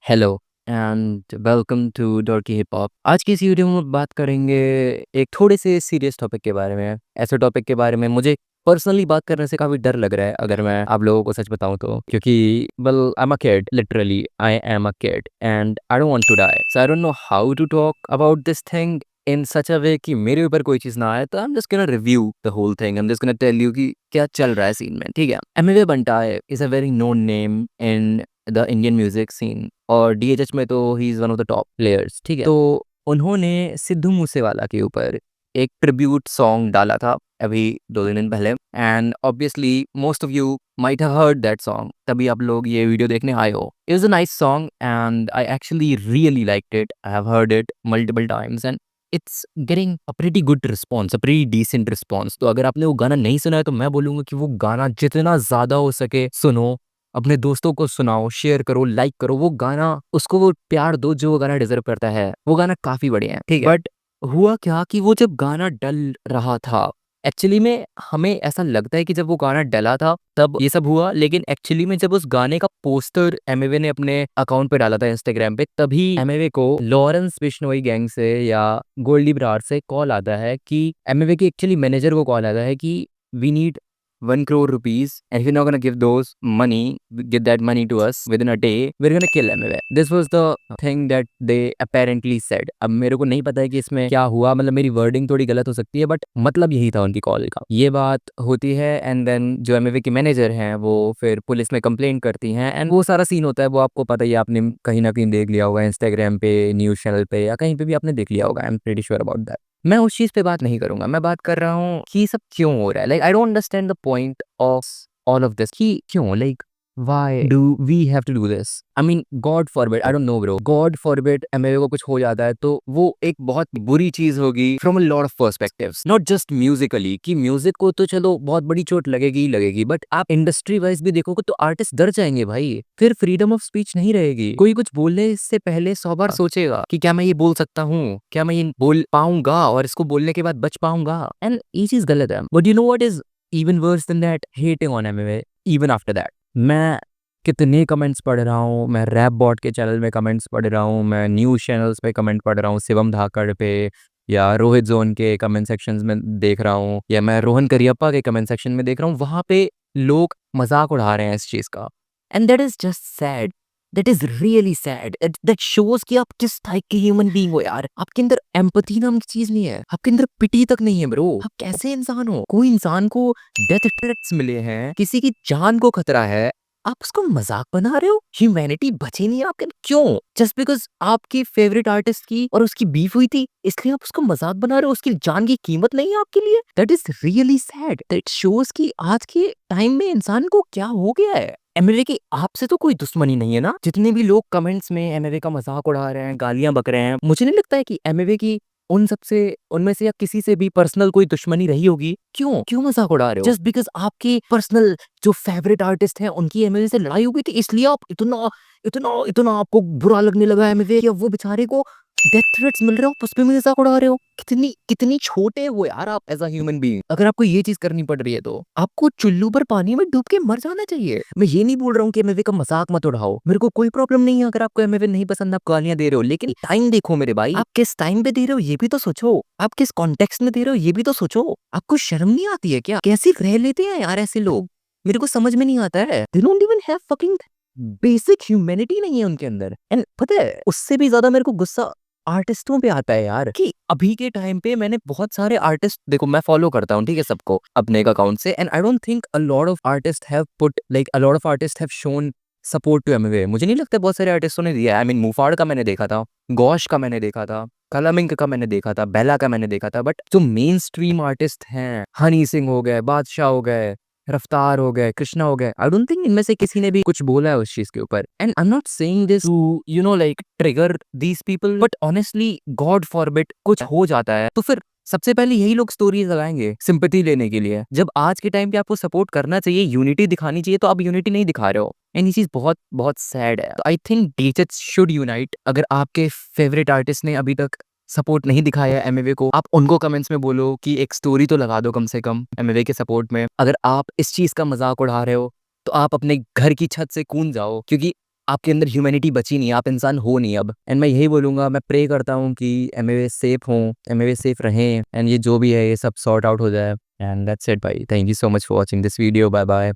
Hello and welcome to Dorky Hip Hop. आज की इस वीडियो में बात करेंगे एक थोड़े से सीरियस टॉपिक के बारे में। ऐसे टॉपिक के बारे में मुझे पर्सनली बात करने से काफ़ी डर लग रहा है, अगर मैं आप लोगों को सच बताऊं तो, क्योंकि well I am a kid, literally I am a kid and I don't want to die, so I don't know how to talk about this thing in such a way कि मेरे ऊपर कोई चीज़ ना आए। तो I am just gonna review the whole thing, I am just gonna tell you कि क्या चल रहा है सीन में। ठीक है, Emiway Bantai is a very known name in the Indian music scene, और डीएचएच में तो he is one of the top players. ठीक है, तो उन्होंने सिद्धू मूसेवाला के ऊपर एक ट्रिब्यूट सॉन्ग डाला था अभी 2 दिन पहले, and obviously most of you might have heard that song, तभी आप लोग ये वीडियो देखने आए हो। It was a nice song and I actually really liked it. I have heard it multiple times and it's getting a pretty good response, a pretty decent response. तो अगर आपने वो गाना नहीं सुना है तो मैं बोलूँगा कि वो गाना जितना ज़्यादा हो सके सुनो, अपने दोस्तों को सुनाओ, शेयर करो, लाइक करो। वो गाना, उसको वो प्यार दो जो वो गाना डिजर्व करता है। वो गाना काफ़ी बढ़िया है, ठीक है। बट हुआ क्या कि वो जब गाना डल रहा था, एक्चुअली में हमें ऐसा लगता है कि जब वो गाना डला था तब ये सब हुआ, लेकिन एक्चुअली में जब उस गाने का पोस्टर एमएवे ने अपने अकाउंट पे डाला था इंस्टाग्राम पे, तभी एमएवे को लॉरेंस बिश्नोई गैंग से या गोल्डी बरार से कॉल आता है कि एमएवे के एक्चुअली मैनेजर को कॉल आता है कि we need 1 crore rupees, and if you're not gonna give those money, give that money to us within a day, we're gonna kill MMA. This was the thing that they apparently said. अब मेरे को नहीं पता है कि इसमें क्या हुआ, मतलब मेरी वर्डिंग थोड़ी गलत हो सकती है, बट मतलब यही था उनकी कॉल का। ये बात होती है एंड देन जो एमएवे के मैनेजर हैं वो फिर पुलिस में कंप्लेंट करती हैं, एंड वो सारा सीन होता है। वो आपको पता ही है, आपने कहीं ना कहीं देख लिया होगा, इंस्टाग्राम पे, न्यूज चैनल पे, या कहीं पे भी आपने देख लिया होगा। I am pretty sure about that. मैं उस चीज़ पे बात नहीं करूँगा, मैं बात कर रहा हूँ कि ये सब क्यों हो रहा है। Like I don't understand the point of all of this, कि क्यों, like why do we have to do this. I mean God forbid, I don't know bro, God forbid Emiway को कुछ हो जाता है तो वो एक बहुत बुरी चीज़ होगी from a lot of perspectives, not just Musically. कि म्यूजिक को तो चलो बहुत बड़ी चोट लगेगी ही लगेगी, बट आप इंडस्ट्री वाइज भी देखोगे तो आर्टिस्ट डर जाएंगे भाई। फिर फ्रीडम ऑफ स्पीच नहीं रहेगी। कोई कुछ बोलने से पहले 100 बार सोचेगा कि क्या मैं ये बोल सकता हूँ, क्या मैं ये बोल पाऊंगा और इसको बोलने के बाद बच पाऊंगा। एंड ये चीज गलत है। But you know what is even worse than that? Hating on Emiway even after that. मैं कितने कमेंट्स पढ़ रहा हूँ, मैं रैप बॉट के चैनल में कमेंट्स पढ़ रहा हूँ, मैं न्यूज़ चैनल्स पे कमेंट पढ़ रहा हूँ, शिवम धाकड़ पे या रोहित जोन के कमेंट सेक्शंस में देख रहा हूँ, या मैं रोहन करियप्पा के कमेंट सेक्शन में देख रहा हूँ। वहाँ पे लोग मजाक उड़ा रहे हैं इस चीज़ का, and that is just sad. That is really sad. That shows कि आप किस टाइप के ह्यूमन बीइंग हो यार। आपके अंदर एम्पैथी नाम की चीज नहीं है, आपके अंदर पिटी तक नहीं है ब्रो। आप कैसे इंसान हो? कोई इंसान को डेथ थ्रेट्स मिले हैं, किसी की जान को खतरा है, आप उसको मजाक बना रहे हो? ह्यूमैनिटी बची नहीं है आपके अंदर? क्यों? जस्ट बिकॉज आपकी फेवरेट आर्टिस्ट की और उसकी बीफ हुई थी इसलिए आप उसको मजाक बना रहे हो? उसकी जान की कीमत नहीं है आपके लिए? That is really sad. That shows कि आज के टाइम में इंसान को क्या हो गया है। एमएवे की आपसे तो कोई दुश्मनी नहीं है ना? जितने भी लोग कमेंट्स में एमएवे का मजाक उड़ा रहे हैं, गालियां बक रहे हैं, मुझे नहीं लगता है कि एमएवे की उन सबसे, उनमें से या किसी से भी पर्सनल कोई दुश्मनी रही होगी। क्यों क्यों मजाक उड़ा रहे हो? जस्ट बिकॉज आपके पर्सनल जो फेवरेट आर्टिस्ट हैं उनकी एमएवे से लड़ाई हो गई थी इसलिए आप इतना इतना इतना आपको बुरा लगने लगा एमएवे, या वो बेचारे को डेथ थ्रेट्स मिल रहे हो उस पे मजाक उड़ा रहे हो? कितनी कितनी छोटे हो यार आप एज अ ह्यूमन बीइंग। अगर आपको ये चीज करनी पड़ रही है तो आपको चुल्लू पर पानी में डूब के मर जाना चाहिए। मैं ये नहीं बोल रहा हूँ कि एमएवे का मजाक मत उड़ाओ, मेरे को कोई प्रॉब्लम नहीं है। अगर आपको एमएवे नहीं पसंद, आप गालियां दे रहे हो, लेकिन टाइम देखो मेरे भाई। आप किस टाइम पे दे रहे हो ये भी तो सोचो। आप किस कॉन्टेक्स्ट में दे रहे हो ये भी तो सोचो। आपको शर्म नहीं आती है क्या? कैसे रह लेते हैं यार ऐसे लोग? मेरे को समझ में नहीं आता है। They don't even have fucking basic humanity नहीं है उनके अंदर। एंड पता है, उससे भी ज्यादा मेरे को गुस्सा आर्टिस्टों पे आता है यार। कि अभी के टाइम पे मैंने बहुत सारे आर्टिस्ट, देखो मैं फॉलो करता हूँ ठीक है सबको अपने एक अकाउंट से, and I don't think a lot of artist have put, like a lot of artist have shown support to Emiway. मुझे नहीं लगता बहुत सारे आर्टिस्टों ने दिया है। आई मीन मुफाड़ का मैंने देखा था, गौश का मैंने देखा था, कलामिंग का मैंने देखा था, बेला का मैंने देखा था, बट जो मेन स्ट्रीम आर्टिस्ट हैं, हनी सिंह हो गए, बादशाह हो गए, रफ्तार हो गए, कृष्णा हो गए, आई डोंट थिंक इनमें से किसी ने भी कुछ बोला है उस चीज के ऊपर। And I am not saying this to you know like trigger these people, but honestly God forbid कुछ हो जाता है तो फिर सबसे पहले यही लोग स्टोरीज लगाएंगे सिंपैथी लेने के लिए। जब आज के टाइम पे आपको सपोर्ट करना चाहिए, यूनिटी दिखानी चाहिए, तो आप यूनिटी नहीं दिखा रहे हो। एंड ये चीज बहुत बहुत सैड है। I think DHH should unite. अगर आपके फेवरेट आर्टिस्ट ने अभी तक सपोर्ट नहीं दिखाया है एमएवे को, आप उनको कमेंट्स में बोलो कि एक स्टोरी तो लगा दो कम से कम एमएवे के सपोर्ट में। अगर आप इस चीज का मजाक उड़ा रहे हो तो आप अपने घर की छत से कूद जाओ, क्योंकि आपके अंदर ह्यूमैनिटी बची नहीं, आप इंसान हो नहीं अब। एंड मैं यही बोलूँगा, मैं प्रे करता हूँ कि एमबीबीएस सेफ हों, एमबीबीएस सेफ रहें, एंड ये जो भी है ये सब सॉर्ट आउट हो जाए। एंड दैट्स इट भाई, thank you so much for watching this video, bye bye.